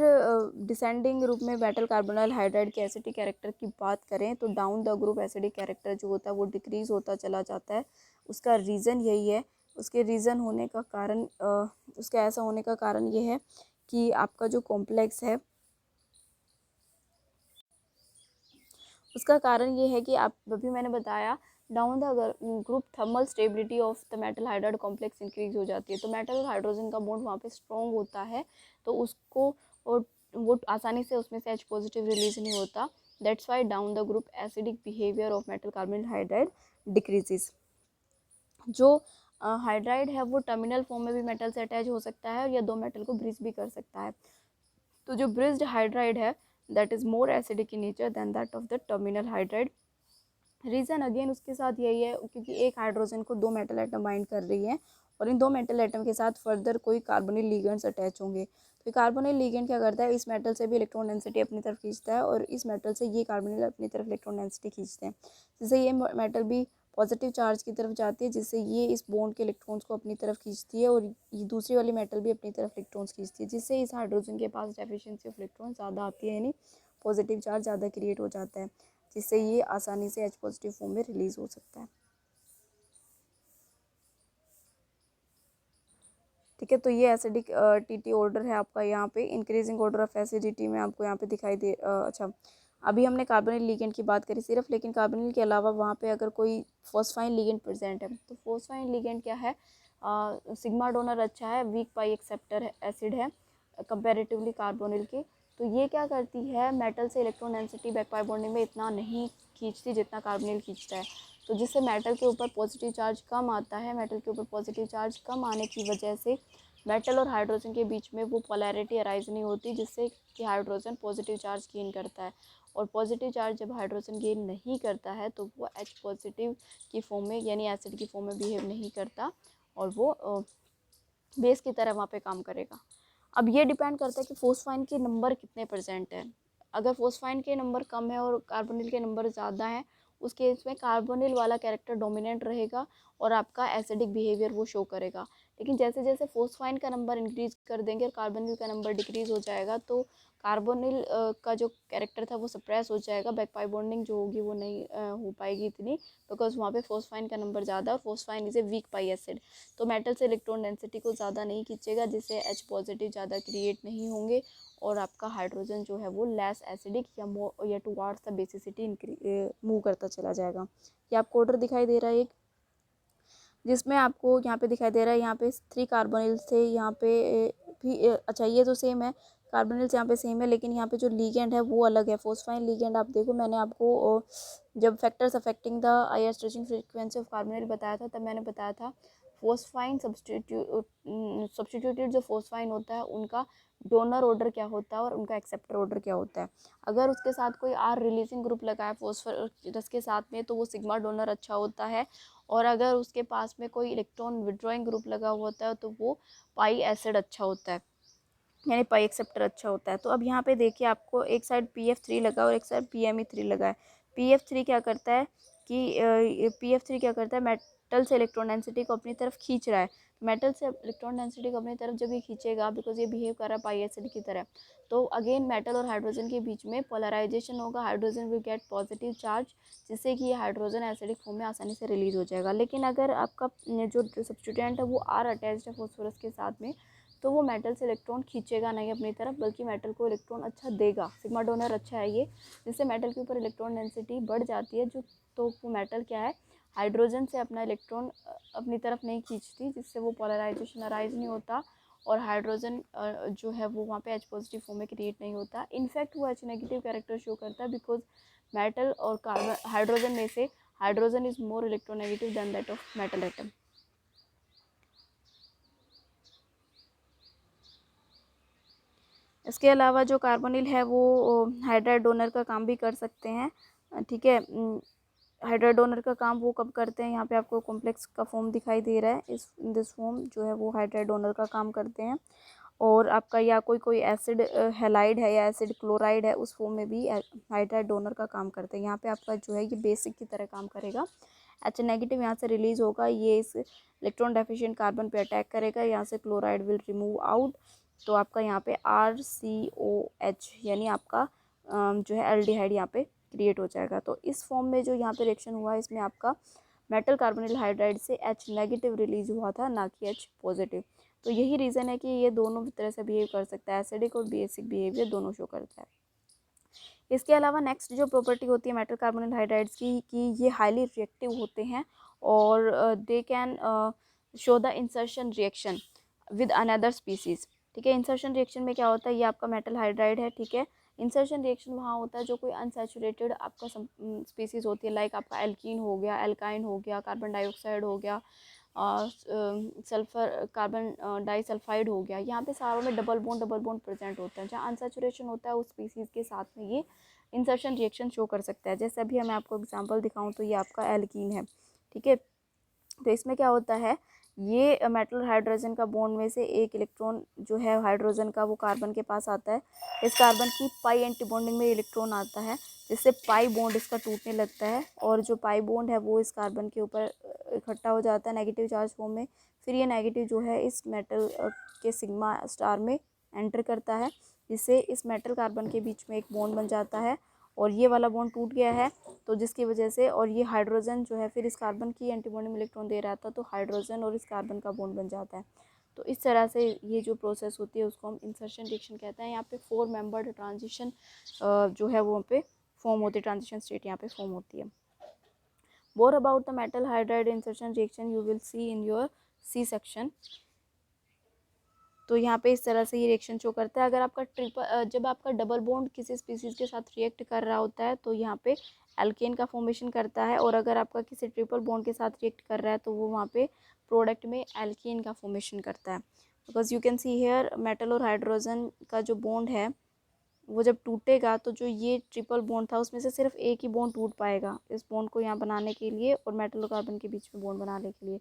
डिसेंडिंग ग्रुप में मेटल कार्बोनिल हाइड्राइड के एसिडिक कैरेक्टर की बात करें तो down the group acidic character जो होता है वो डिक्रीज होता चला जाता है। उसका रीज़न यही है, उसके रीज़न होने का कारण उसका ऐसा होने का कारण ये है कि आपका जो कॉम्प्लेक्स है उसका कारण ये है कि आप अभी मैंने बताया down the group thermal stability of the metal hydride complex increase हो जाती है, तो मेटल और हाइड्रोजन का बॉन्ड वहाँ पे स्ट्रॉन्ग होता है, तो उसको वो आसानी से उसमें से H पॉजिटिव रिलीज नहीं होता, that's why down the group acidic behaviour of metal carbonyl hydride decreases. जो हाइड्राइड है वो टर्मिनल फॉर्म में भी मेटल से अटैच हो सकता है, या दो मेटल को ब्रिज भी कर सकता है। तो जो ब्रिज्ड हाइड्राइड है that is more acidic in nature than that of the terminal hydride. Reason again उसके साथ यही है क्योंकि एक हाइड्रोजन को 2 मेटल एटम बाइंड कर रही है, और इन 2 मेटल एटम के साथ फर्दर कोई कार्बोनिल लिगेंड्स अटैच होंगे, तो कार्बोनिल लिगेंड क्या करता है, इस मेटल से भी इलेक्ट्रॉन डेंसिटी अपनी तरफ खींचता है, और इस मेटल से ये कार्बोनिल अपनी तरफ इलेक्ट्रॉन डेंसिटी खींचते हैं, जिससे ये मेटल भी पॉजिटिव चार्ज की तरफ जाती है, जिससे ये इस बॉन्ड के इलेक्ट्रॉन्स को अपनी तरफ खींचती है, और ये दूसरी वाली मेटल भी अपनी तरफ इलेक्ट्रॉन्स खींचती है, जिससे इस हाइड्रोजन के पास डेफिशिएंसी ऑफ इलेक्ट्रॉन ज़्यादा आती है, यानी पॉजिटिव चार्ज ज़्यादा क्रिएट हो जाता है, जिससे ये आसानी से H पॉजिटिव फॉर्म में रिलीज हो सकता है। ठीक है, तो ये एसिडिक टीटी ऑर्डर है आपका यहाँ पे, इंक्रीजिंग ऑर्डर ऑफ एसिडिटी में आपको यहाँ पे दिखाई दे अच्छा, अभी हमने कार्बोनिल लिगेंड की बात करी सिर्फ, लेकिन कार्बोनिल के अलावा वहाँ पे अगर कोई फॉस्फाइन लिगेंड प्रेजेंट है, तो फॉस्फाइन लिगेंड क्या है, सिग्मा डोनर अच्छा है, वीक पाई एक्सेप्टर एसिड है कंपेरेटिवली कार्बोनिल के, तो ये क्या करती है मेटल से electron density back pi bonding में इतना नहीं खींचती जितना कार्बोनिल खींचता है, तो जिससे मेटल के ऊपर पॉजिटिव चार्ज कम आता है, मेटल के ऊपर पॉजिटिव चार्ज कम आने की वजह से मेटल और हाइड्रोजन के बीच में वो पोलैरिटी अराइज नहीं होती, जिससे कि हाइड्रोजन पॉजिटिव चार्ज गेन करता है, और पॉजिटिव चार्ज जब हाइड्रोजन गेन नहीं करता है तो वो H पॉजिटिव की फॉर्म में यानी एसिड की फॉर्म में बिहेव नहीं करता, और वो बेस की तरह वहाँ पे काम करेगा। अब ये डिपेंड करता है कि फोस्फाइन के नंबर कितने परसेंट हैं। अगर फोस्फाइन के नंबर कम है और कार्बोनिल के नंबर ज़्यादा हैं, उस केस में कार्बोनिल वाला कैरेक्टर डोमिनेंट रहेगा और आपका एसिडिक बिहेवियर वो शो करेगा। लेकिन जैसे जैसे फोस्फाइन का नंबर इंक्रीज कर देंगे और कार्बोनिल का नंबर डिक्रीज हो जाएगा तो कार्बोनिल का जो कैरेक्टर था वो सप्रेस हो जाएगा, बैक पाई बॉन्डिंग जो होगी वो नहीं हो पाएगी इतनी, बिकॉज वहाँ पे फोस्फाइन का नंबर ज़्यादा, और phosphine is a week pi acid. तो मेटल से इलेक्ट्रॉन डेंसिटी को ज़्यादा नहीं खींचेगा, जिससे H पॉजिटिव ज़्यादा क्रिएट नहीं होंगे, और आपका हाइड्रोजन जो है वो लेस एसिडिक या टुवार्ड्स द बेसिसिटी मूव करता चला जाएगा। ये आपको ऑर्डर दिखाई दे रहा है एक, जिसमें आपको यहाँ पे दिखाई दे रहा है, यहाँ पे 3 कार्बोनिल थे, यहाँ पे भी अच्छा ये तो सेम है, कार्बोनिल्स यहाँ पे सेम है, लेकिन यहाँ पे जो लीगेंड है वो अलग है। फोस्फाइन लीगेंड आप देखो, मैंने आपको जब factors affecting the IR stretching frequency of carbonyl बताया था, तब मैंने बताया था फोस्फाइन सब्सटीट्यूटेड जो फोस्फाइन होता है उनका डोनर ऑर्डर क्या होता है और उनका एक्सेप्टर ऑर्डर क्या होता है। अगर उसके साथ कोई आर रिलीजिंग ग्रुप लगा है फोस्फरस के साथ में तो वो सिग्मा डोनर अच्छा होता है, और अगर उसके पास में कोई इलेक्ट्रॉन विड्रॉइंग ग्रुप लगा हुआ होता है तो वो पाई एसिड अच्छा होता है, यानी पाई एक्सेप्टर अच्छा होता है। तो अब यहाँ पे देखिए आपको एक साइड PF3 लगा और एक साइड PME3 लगा है। PF3 क्या करता है कि PF3 क्या करता है, मेटल से इलेक्ट्रॉन डेंसिटी को अपनी तरफ खींच रहा है। मेटल से इलेक्ट्रॉन डेंसिटी को अपनी तरफ जब ये खींचेगा, बिकॉज ये बिहेव कर रहा है पाई एसिड की तरह, तो अगेन मेटल और हाइड्रोजन के बीच में पोलराइजेशन होगा, hydrogen will gate positive charge, जिससे कि ये हाइड्रोजन एसिडिक फॉर्म में आसानी से रिलीज हो जाएगा। लेकिन अगर आपका जो सब्स्टिट्यूएंट है वो आर अटैच्ड है फोस्फोरस के साथ में, तो वो मेटल से इलेक्ट्रॉन खींचेगा नहीं अपनी तरफ, बल्कि मेटल को इलेक्ट्रॉन अच्छा देगा। सिग्मा डोनर अच्छा है ये, जिससे मेटल के ऊपर इलेक्ट्रॉन डेंसिटी बढ़ जाती है, जो तो वो मेटल क्या है, हाइड्रोजन से अपना इलेक्ट्रॉन अपनी तरफ नहीं खींचती, जिससे वो पोलराइजेशन अराइज नहीं होता, और हाइड्रोजन जो है वो वहाँ पे H पॉजिटिव फॉर्म में क्रिएट नहीं होता। इनफैक्ट वो H नेगेटिव कैरेक्टर शो करता है, बिकॉज मेटल और कार्बन हाइड्रोजन में से hydrogen is more electronegative than that of metal atom. इसके अलावा जो कार्बोनिल है वो हाइड्राइड डोनर का काम भी कर सकते हैं, ठीक है। हाइड्राइड डोनर का काम वो कब करते हैं, यहाँ पे आपको कॉम्प्लेक्स का फॉर्म दिखाई दे रहा है, इस दिस फॉर्म जो है वो हाइड्राइड डोनर का काम करते हैं। और आपका या कोई एसिड हेलाइड है या एसिड क्लोराइड है, उस फॉर्म में भी हाइड्राइड डोनर का काम करते हैं। यहाँ पे आपका जो है ये बेसिक की तरह काम करेगा। H नेगेटिव यहाँ से रिलीज होगा, ये इस इलेक्ट्रॉन डेफिशिएंट कार्बन पे अटैक करेगा, यहाँ से क्लोराइड विल रिमूव आउट, तो आपका यहाँ पे RCOH यानी आपका जो है एल्डिहाइड यहाँ पे क्रिएट हो जाएगा। तो इस फॉर्म में जो यहाँ पे रिएक्शन हुआ है, इसमें आपका मेटल कार्बोनिल हाइड्राइड से H नेगेटिव रिलीज हुआ था, ना कि H पॉजिटिव। तो यही रीज़न है कि ये दोनों तरह से बिहेव कर सकता है, एसिडिक और बेसिक बिहेवियर दोनों शो करता है। इसके अलावा नेक्स्ट जो प्रॉपर्टी होती है मेटल कार्बोनिल हाइड्राइड्स की, कि ये हाईली रिएक्टिव होते हैं, और they can show the insertion reaction with another species, ठीक है। इंसर्शन रिएक्शन में क्या होता है, ये आपका मेटल हाइड्राइड है, ठीक है। इंसर्शन रिएक्शन वहाँ होता है जो कोई अनसैचुरेटेड आपका स्पीसीज होती है, लाइक आपका एल्कीन हो गया, एल्काइन हो गया, कार्बन डाइऑक्साइड हो गया, सल्फर कार्बन डाइसल्फाइड हो गया। यहाँ पे सारों में डबल बॉन्ड प्रेजेंट होता है। जहाँ अनसैचुरेशन होता है उस स्पीसीज़ के साथ में ये इंसर्शन रिएक्शन शो कर सकता है। जैसे अभी मैं आपको एग्जांपल दिखाऊं तो ये आपका एल्कीन है, ठीक है। तो इसमें क्या होता है, ये मेटल हाइड्रोजन का बॉन्ड में से एक इलेक्ट्रॉन जो है हाइड्रोजन का वो कार्बन के पास आता है। इस कार्बन की पाई एंटी बॉन्डिंग में इलेक्ट्रॉन आता है, जिससे पाई बॉन्ड इसका टूटने लगता है, और जो पाई बॉन्ड है वो इस कार्बन के ऊपर इकट्ठा हो जाता है नेगेटिव चार्ज फॉर्म में। फिर ये नेगेटिव जो है इस मेटल के सिग्मा स्टार में एंटर करता है, जिससे इस मेटल कार्बन के बीच में एक बॉन्ड बन जाता है, और ये वाला बॉन्ड टूट गया है, तो जिसकी वजह से, और ये हाइड्रोजन जो है फिर इस कार्बन की एंटी बॉन्डिंग में इलेक्ट्रॉन दे रहा था, तो हाइड्रोजन और इस कार्बन का बॉन्ड बन जाता है। तो इस तरह से ये जो प्रोसेस होती है उसको हम इंसर्शन रिएक्शन कहते हैं। यहाँ पे 4 मेंबर्ड ट्रांजिशन जो है वो पे फॉर्म होती है, ट्रांजिशन स्टेट यहाँ पे फॉर्म होती है। More about the metal hydride insertion reaction you will see in your C section. तो यहाँ पे इस तरह से ये रिएक्शन शो करता है। अगर आपका जब आपका डबल बॉन्ड किसी स्पीसीज के साथ रिएक्ट कर रहा होता है तो यहाँ पे एल्केन का फॉर्मेशन करता है, और अगर आपका किसी ट्रिपल बॉन्ड के साथ रिएक्ट कर रहा है तो वो वहाँ पे प्रोडक्ट में एल्केन का फॉर्मेशन करता है। Because you can see here metal और हाइड्रोजन का जो बॉन्ड है वो जब टूटेगा तो जो ये ट्रिपल बॉन्ड था उसमें से सिर्फ एक ही बॉन्ड टूट पाएगा इस बॉन्ड को यहाँ बनाने के लिए, और मेटल और कार्बन के बीच में बॉन्ड बनाने के लिए।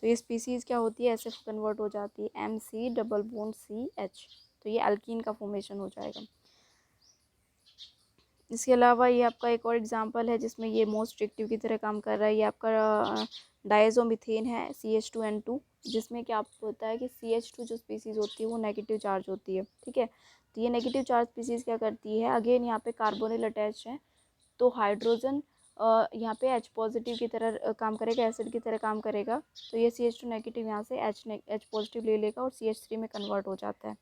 तो ये स्पीसीज़ क्या होती है, ऐसे कन्वर्ट हो जाती है, MC डबल बॉन्ड CH, तो ये अल्कीन का फॉर्मेशन हो जाएगा। इसके अलावा ये आपका एक और एग्जांपल है जिसमें ये मोस्ट रिएक्टिव की तरह काम कर रहा है। ये आपका डायज़ोमीथेन है, CH2N2, जिसमें क्या आपको होता है कि CH2 जो स्पीसीज़ होती है वो नेगेटिव चार्ज होती है, ठीक है। तो ये नेगेटिव चार्ज स्पीसीज़ क्या करती है, अगेन यहाँ पे कार्बोनिल अटैच है, तो हाइड्रोजन यहाँ पे H पॉजिटिव की तरह काम करेगा, एसिड की तरह काम करेगा, तो ये CH2 नेगेटिव यहाँ से H पॉजिटिव ले लेगा और CH3 में कन्वर्ट हो जाता है।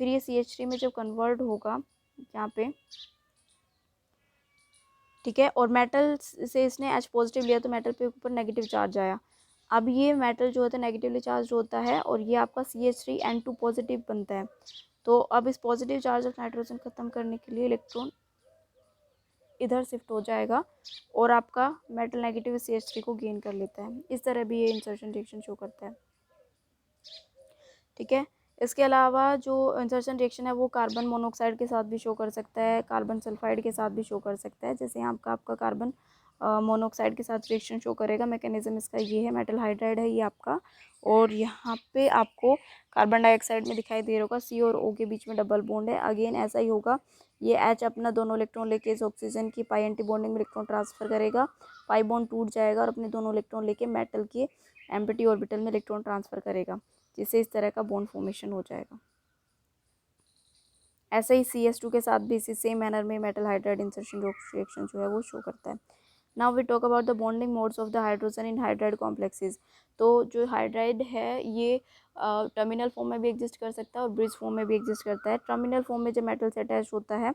फिर ये CH3 में जब कन्वर्ट होगा यहाँ पे, ठीक है, और मेटल से इसने H पॉजिटिव लिया तो मेटल पे ऊपर नेगेटिव चार्ज आया। अब ये मेटल जो होता है नेगेटिवली चार्ज होता है और ये आपका CH3N2 पॉजिटिव बनता है। तो अब इस पॉजिटिव चार्ज ऑफ नाइट्रोजन ख़त्म करने के लिए इलेक्ट्रॉन इधर शिफ्ट हो जाएगा और आपका मेटल नेगेटिव CH3 को गेन कर लेता है। इस तरह भी ये इंसर्शन रिएक्शन शो करता है, ठीक है। इसके अलावा जो इंसर्शन रिएक्शन है वो कार्बन मोनोऑक्साइड के साथ भी शो कर सकता है, कार्बन सल्फाइड के साथ भी शो कर सकता है। जैसे यहाँ आपका कार्बन मोनोऑक्साइड के साथ रिएक्शन शो करेगा, मैकेनिज्म इसका ये है, मेटल हाइड्राइड है ये आपका, और यहाँ पे आपको कार्बन डाइऑक्साइड में दिखाई दे रहा होगा C और O के बीच में डबल बॉन्ड है। अगेन ऐसा ही होगा, ये H अपना दोनों इलेक्ट्रॉन लेके इस ऑक्सीजन की पाई एंटी बॉन्डिंग में इलेक्ट्रॉन ट्रांसफर करेगा, पाई बॉन्ड टूट जाएगा और अपने दोनों इलेक्ट्रॉन लेके मेटल के एम्प्टी ऑर्बिटल में इलेक्ट्रॉन ट्रांसफर करेगा, जिससे इस तरह का बॉन्ड फॉर्मेशन हो जाएगा। ऐसे ही CH2 के साथ भी इसी सेम मैनर में मेटल हाइड्राइड इंसर्शन रिएक्शन जो है वो शो करता है। Now we talk about the bonding modes of the hydrogen in hydride complexes. तो जो हाइड्राइड है ये टर्मिनल फॉर्म में भी एग्जिस्ट कर सकता है और ब्रिज फॉर्म में भी एग्जिस्ट करता है। टर्मिनल फॉर्म में जब मेटल से अटैच होता है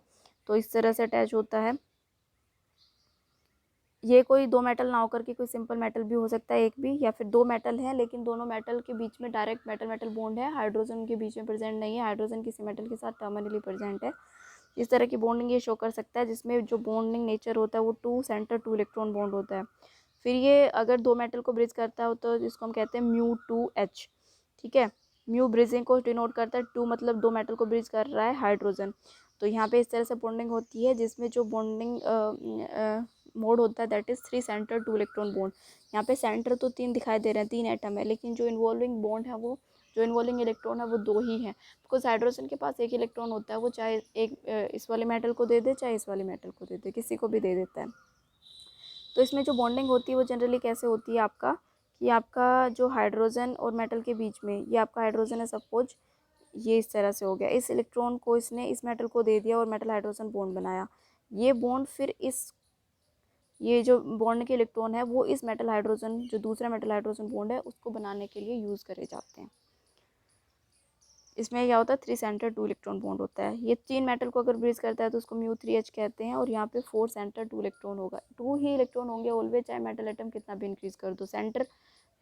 तो इस तरह से अटैच होता है, ये कोई दो मेटल ना होकर के कोई सिंपल मेटल भी हो सकता है एक भी, या फिर दो मेटल हैं लेकिन दोनों मेटल के बीच में डायरेक्ट मेटल मेटल बॉन्ड है, हाइड्रोजन के बीच में प्रेजेंट नहीं है, हाइड्रोजन किसी मेटल के साथ टर्मिनली प्रेजेंट है। इस तरह की बॉन्डिंग ये शो कर सकता है, जिसमें जो बॉन्डिंग नेचर होता है वो 2 सेंटर 2 इलेक्ट्रॉन बॉन्ड होता है। फिर ये अगर दो मेटल को ब्रिज करता हो तो इसको हम कहते हैं μ2H, ठीक है। म्यू ब्रिजिंग को डिनोट करता है, 2 मतलब दो मेटल को ब्रिज कर रहा है हाइड्रोजन। तो यहाँ पे इस तरह से बॉन्डिंग होती है, जिसमें जो बॉन्डिंग मोड होता है that is 3 centre 2 electron bond. यहाँ पे सेंटर तो 3 दिखाई दे रहे हैं, 3 एटम है, लेकिन जो इन्वॉल्विंग बॉन्ड है वो, जो इन्वॉल्विंग इलेक्ट्रॉन है वो 2 ही है, बिकॉज हाइड्रोजन के पास एक इलेक्ट्रॉन होता है, वो चाहे एक इस वाले मेटल को दे दे चाहे इस वाले मेटल को दे दे, किसी को भी दे देता है। तो इसमें जो बॉन्डिंग होती है वो जनरली कैसे होती है आपका, कि आपका जो हाइड्रोजन और मेटल के बीच में, ये आपका हाइड्रोजन है सपोज, ये इस तरह से हो गया, इस इलेक्ट्रॉन को इसने इस मेटल को दे दिया और मेटल हाइड्रोजन बॉन्ड बनाया। ये बॉन्ड फिर इस, ये जो बॉन्ड के इलेक्ट्रॉन है वो इस मेटल हाइड्रोजन, जो दूसरा मेटल हाइड्रोजन बॉन्ड है उसको बनाने के लिए यूज़ करे जाते हैं। इसमें क्या होता है 3 सेंटर 2 इलेक्ट्रॉन बॉन्ड होता है। ये 3 मेटल को अगर ब्रिज करता है तो उसको μ3H कहते हैं, और यहाँ पे 4 सेंटर 2 इलेक्ट्रॉन होगा, 2 ही इलेक्ट्रॉन होंगे ऑलवेज, चाहे मेटल एटम कितना भी इंक्रीज कर दो, सेंटर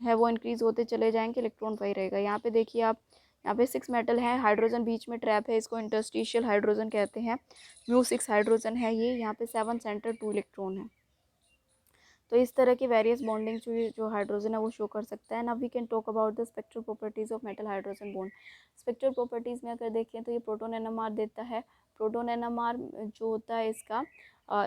है वो इंक्रीज होते चले जाएंगे, इलेक्ट्रॉन वही रहेगा। यहाँ पे देखिए आप, यहाँ पे 6 मेटल है, हाइड्रोजन बीच में ट्रैप है, इसको इंटरस्टिशियल हाइड्रोजन कहते हैं, μ6 हाइड्रोजन है ये, यहाँ पे 7 सेंटर 2 इलेक्ट्रॉन है। तो इस तरह की वेरियस बॉन्डिंग जो हाइड्रोजन है वो शो कर सकता है। Now we can talk about the spectral properties of metal hydrogen bond. Spectral properties में अगर देखें तो ये प्रोटॉन एनएमआर देता है। प्रोटॉन एनएमआर जो होता है इसका,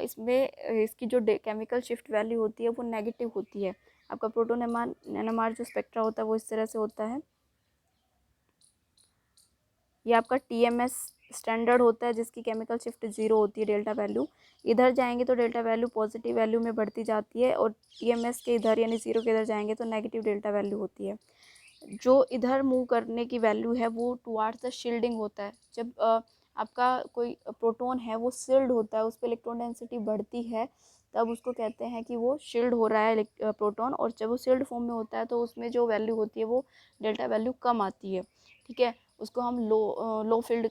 इसमें इसकी जो केमिकल शिफ्ट वैल्यू होती है वो नेगेटिव होती है। आपका प्रोटॉन एनएमआर जो स्पेक्ट्रा होता है वो इस तरह से होता है, ये आपका TMS स्टैंडर्ड होता है, जिसकी केमिकल शिफ्ट 0 होती है, डेल्टा वैल्यू। इधर जाएंगे तो डेल्टा वैल्यू पॉजिटिव वैल्यू में बढ़ती जाती है, और TMS के इधर यानी 0 के इधर जाएंगे तो नेगेटिव डेल्टा वैल्यू होती है। जो इधर मूव करने की वैल्यू है वो टुवार्ड्स द शील्डिंग होता है। जब आपका कोई प्रोटॉन है वो शील्ड होता है, उस पर इलेक्ट्रॉन डेंसिटी बढ़ती है, तब उसको कहते हैं कि वो शील्ड हो रहा है प्रोटॉन, और जब वो शील्ड फॉर्म में होता है तो उसमें जो वैल्यू होती है वो डेल्टा वैल्यू कम आती है, ठीक है। उसको हम लो फील्ड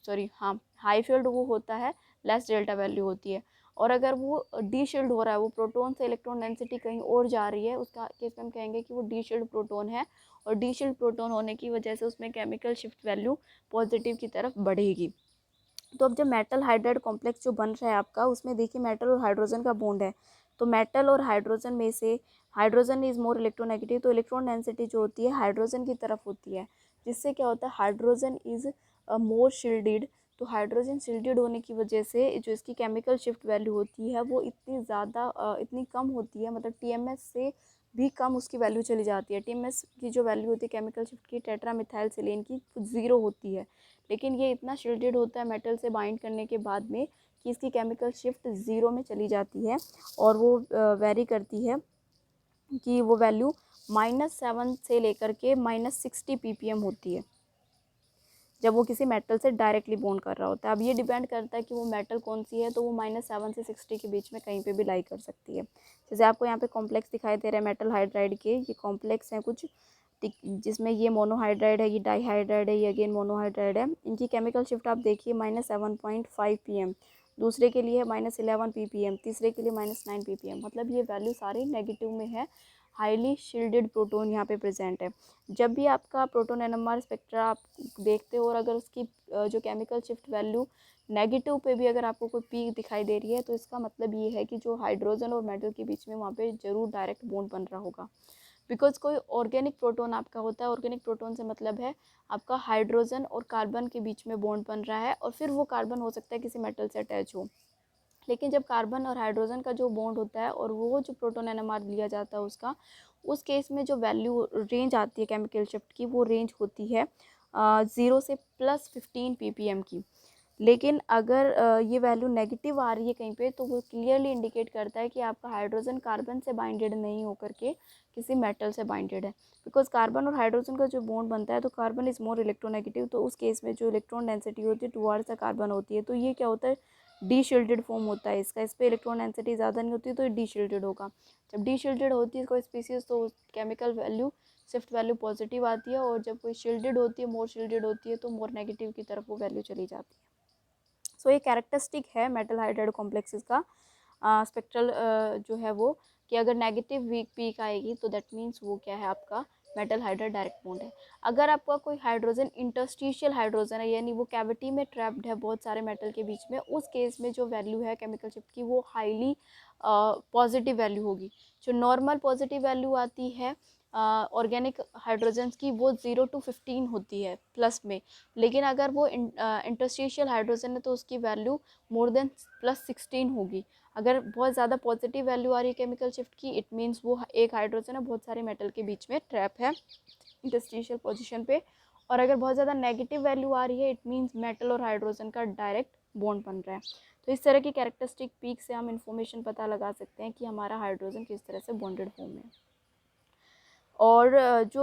सॉरी हाँ हाई फील्ड वो होता है, लेस डेल्टा वैल्यू होती है। और अगर वो डी शील्ड हो रहा है, वो प्रोटॉन से इलेक्ट्रॉन डेंसिटी कहीं और जा रही है, उसका केस में हम कहेंगे कि वो डी शील्ड प्रोटॉन है, और डी शील्ड प्रोटॉन होने की वजह से उसमें केमिकल शिफ्ट वैल्यू पॉजिटिव की तरफ बढ़ेगी। तो अब जब मेटल हाइड्राइड कॉम्प्लेक्स जो बन रहा है आपका, उसमें देखिए मेटल और हाइड्रोजन का बॉन्ड है, तो मेटल और हाइड्रोजन में से हाइड्रोजन इज़ मोर इलेक्ट्रोनेगेटिव, तो इलेक्ट्रॉन डेंसिटी जो होती है हाइड्रोजन की तरफ होती है, जिससे क्या होता है हाइड्रोजन इज़ मोर शील्डेड। तो हाइड्रोजन शील्डेड होने की वजह से जो इसकी केमिकल शिफ्ट वैल्यू होती है वो इतनी ज़्यादा इतनी कम होती है, मतलब TMS से भी कम उसकी वैल्यू चली जाती है। TMS की जो वैल्यू होती है केमिकल शिफ्ट की, टेट्रा मिथाइल सेलेन की, 0 होती है, लेकिन ये इतना शील्डेड होता है मेटल से बाइंड करने के बाद में कि इसकी केमिकल शिफ्ट 0 में चली जाती है, और वो वेरी करती है कि वो वैल्यू -7 से लेकर के -60 ppm होती है जब वो किसी मेटल से डायरेक्टली बॉन्ड कर रहा होता है। अब ये डिपेंड करता है कि वो मेटल कौन सी है, तो वो -7 से 60 के बीच में कहीं पे भी लाई कर सकती है। जैसे आपको यहाँ पे कॉम्प्लेक्स दिखाई दे रहा है मेटल हाइड्राइड के, ये कॉम्प्लेक्स हैं कुछ, जिसमें ये मोनोहाइड्राइड है, ये डाईहाइड्राइड है, ये अगेन मोनोहाइड्राइड है। इनकी केमिकल शिफ्ट आप देखिए -7.5 pm, दूसरे के लिए है -11 ppm, तीसरे के लिए -9 ppm। मतलब ये वैल्यू सारी नेगेटिव में है। हाईली शील्डेड प्रोटॉन यहाँ पे प्रेजेंट है। जब भी आपका प्रोटॉन एनएमआर स्पेक्ट्रा आप देखते हो और अगर उसकी जो केमिकल शिफ्ट वैल्यू नेगेटिव पे भी अगर आपको कोई पीक दिखाई दे रही है, तो इसका मतलब ये है कि जो हाइड्रोजन और मेटल के बीच में वहाँ पे ज़रूर डायरेक्ट बॉन्ड बन रहा होगा। बिकॉज कोई ऑर्गेनिक प्रोटॉन आपका होता है, ऑर्गेनिक प्रोटॉन से मतलब है आपका हाइड्रोजन और कार्बन के बीच में बॉन्ड बन रहा है, और फिर वो कार्बन हो सकता है किसी मेटल से अटैच हो। लेकिन जब कार्बन और हाइड्रोजन का जो बॉन्ड होता है और वो जो प्रोटॉन एनएमआर लिया जाता है उसका, उस केस में जो वैल्यू रेंज आती है केमिकल शिफ्ट की, वो रेंज होती है 0 से +15 ppm की। लेकिन अगर ये वैल्यू नेगेटिव आ रही है कहीं पे, तो वो क्लियरली इंडिकेट करता है कि आपका हाइड्रोजन कार्बन से बाइंडेड नहीं होकर के किसी मेटल से बाइंडेड है। बिकॉज कार्बन और हाइड्रोजन का जो बॉन्ड बनता है, तो कार्बन इज़ मोर इलेक्ट्रोनेगेटिव, तो उस केस में जो इलेक्ट्रॉन डेंसिटी होती है टुवार्ड्स द कार्बन होती है। तो ये क्या होता है, डी शील्डेड फॉर्म होता है इसका, इस पर इलेक्ट्रॉन डेंसिटी ज़्यादा नहीं होती, तो ये डी शील्डेड होगा। जब डी शील्डेड होती है कोई स्पीसीज, तो chemical value shift value positive आती है, और जब कोई शील्डेड होती है, मोर शील्डेड होती है, तो मोर नेगेटिव की तरफ वो वैल्यू चली जाती है। सो ये कैरेक्टरिस्टिक है मेटल हाइड्राइड कॉम्प्लेक्सेस का स्पेक्ट्रल जो है वो, कि अगर नेगेटिव वीक पीक आएगी तो दैट मीन्स वो क्या है, आपका मेटल हाइड्राइड डायरेक्ट बॉन्ड है। अगर आपका कोई हाइड्रोजन इंटरस्टिशियल हाइड्रोजन है, यानी वो कैविटी में ट्रैप्ड है बहुत सारे मेटल के बीच में, उस केस में जो वैल्यू है केमिकल शिफ्ट की, वो हाईली पॉजिटिव वैल्यू होगी। जो नॉर्मल पॉजिटिव वैल्यू आती है ऑर्गेनिक हाइड्रोजन्स की, वो 0 to 15 होती है प्लस में। लेकिन अगर वो इंटरस्टिशियल हाइड्रोजन है, तो उसकी वैल्यू मोर देन +16 होगी। अगर बहुत ज़्यादा पॉजिटिव वैल्यू आ रही है केमिकल शिफ्ट की, इट मीन्स वो एक हाइड्रोजन है बहुत सारे मेटल के बीच में ट्रैप है इंटरस्टिशियल पोजीशन पे। और अगर बहुत ज़्यादा नेगेटिव वैल्यू आ रही है, इट मीन्स मेटल और हाइड्रोजन का डायरेक्ट बॉन्ड बन रहा है। तो इस तरह की कैरेक्टरिस्टिक पीक से हम इंफॉर्मेशन पता लगा सकते हैं कि हमारा हाइड्रोजन किस तरह से बॉन्डेड फॉर्म में है। और जो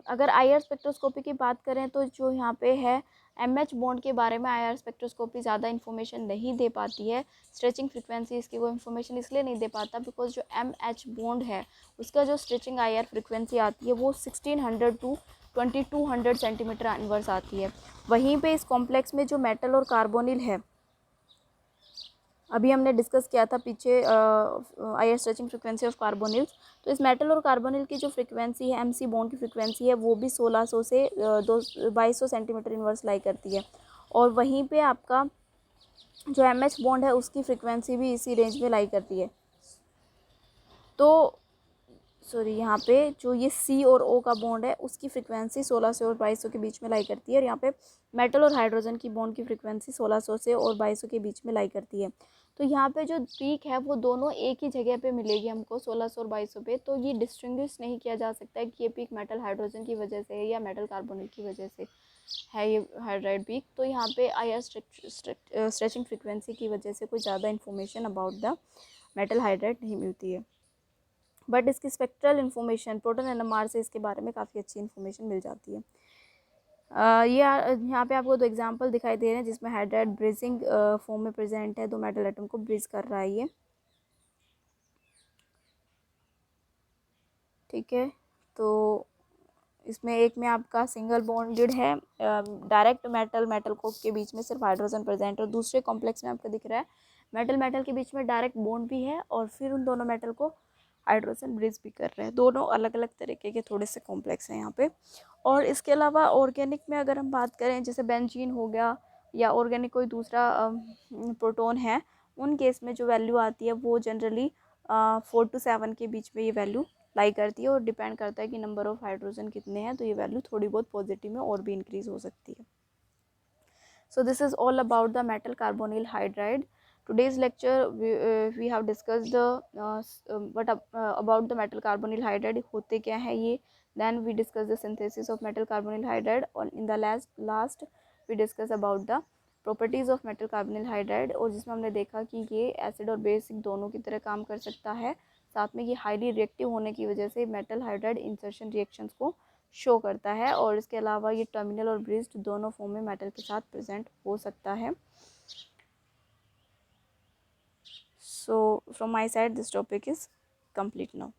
अगर आईआर स्पेक्ट्रोस्कोपी की बात करें, तो जो यहाँ पे है एमएच बॉन्ड के बारे में आईआर स्पेक्ट्रोस्कोपी ज़्यादा इन्फॉर्मेशन नहीं दे पाती है। स्ट्रेचिंग फ्रीक्वेंसी इसकी कोई इन्फॉर्मेशन इसलिए नहीं दे पाता बिकॉज जो एमएच बॉन्ड है उसका जो स्ट्रेचिंग आईआर फ्रीक्वेंसी आती है वो 1600 to 2200 सेंटीमीटर इनवर्स आती है। वहीं पे इस कॉम्प्लेक्स में जो मेटल और कार्बोनिल है, अभी हमने डिस्कस किया था पीछे IR stretching frequency of carbonyls, तो इस मेटल और कार्बोनिल की जो फ्रीक्वेंसी है, एमसी बॉन्ड की फ्रीक्वेंसी है, वो भी 1600 से 2200 सेंटीमीटर इनवर्स लाई करती है। और वहीं पे आपका जो एमएच बॉन्ड है उसकी फ्रीक्वेंसी भी इसी रेंज में लाई करती है। तो सॉरी, यहाँ पे जो ये सी और ओ का बॉन्ड है उसकी फ्रीक्वेंसी 1600 और 2200 के बीच में लाई करती है, और यहाँ पे मेटल और हाइड्रोजन की बॉन्ड की फ्रीक्वेंसी 1600 से और 2200 के बीच में लाई करती है। तो यहाँ पे जो पीक है वो दोनों एक ही जगह पे मिलेगी हमको 1600 और 2200 पे। तो ये डिस्टिंग्विश नहीं किया जा सकता है कि ये पीक मेटल हाइड्रोजन की वजह से है या मेटल कार्बोनेट की वजह से है ये हाइड्राइड पीक। तो यहाँ पे आईआर स्ट्रेचिंग फ्रीक्वेंसी की वजह से कोई ज़्यादा information about the metal hydride नहीं मिलती है, बट इसकी स्पेक्ट्रल इन्फॉर्मेशन प्रोटॉन एनएमआर से इसके बारे में काफ़ी अच्छी इन्फॉर्मेशन मिल जाती है। ये यहाँ पे आपको दो एग्जांपल दिखाई दे रहे हैं जिसमें हाइड्राइड ब्रिजिंग फॉर्म में प्रेजेंट है, दो मेटल एटम को ब्रिज कर रहा है ये, ठीक है। तो इसमें एक में आपका सिंगल बॉन्डेड है, डायरेक्ट मेटल मेटल को के बीच में सिर्फ हाइड्रोजन प्रेजेंट है, और दूसरे कॉम्प्लेक्स में आपको दिख रहा है मेटल मेटल के बीच में डायरेक्ट बॉन्ड भी है, और फिर उन दोनों मेटल को हाइड्रोजन ब्रिज भी कर रहे हैं। दोनों अलग अलग तरीके के थोड़े से कॉम्प्लेक्स हैं यहाँ पे। और इसके अलावा ऑर्गेनिक में अगर हम बात करें, जैसे बेंजीन हो गया या ऑर्गेनिक कोई दूसरा प्रोटोन है, उन केस में जो वैल्यू आती है वो जनरली 4 to 7 के बीच में ये वैल्यू लाई करती है, और डिपेंड करता है कि नंबर ऑफ़ हाइड्रोजन कितने हैं, तो ये वैल्यू थोड़ी बहुत पॉजिटिव में और भी इंक्रीज़ हो सकती है। So this is all about the metal carbonyl hydride. Today's lecture we have discussed the about the metal carbonyl hydride होते क्या है ये, then we discuss the synthesis of metal carbonyl hydride, और in the last we discuss about the properties of metal carbonyl hydride, और जिसमें हमने देखा कि ये एसिड और बेसिक दोनों की तरह काम कर सकता है, साथ में ये हाईली रिएक्टिव होने की वजह से मेटल हाइड्राइड इंसर्शन रिएक्शंस को शो करता है, और इसके अलावा ये टर्मिनल और ब्रिज्ड दोनों फॉर्म में मेटल के साथ प्रेजेंट हो सकता है. So from my side this topic is complete now.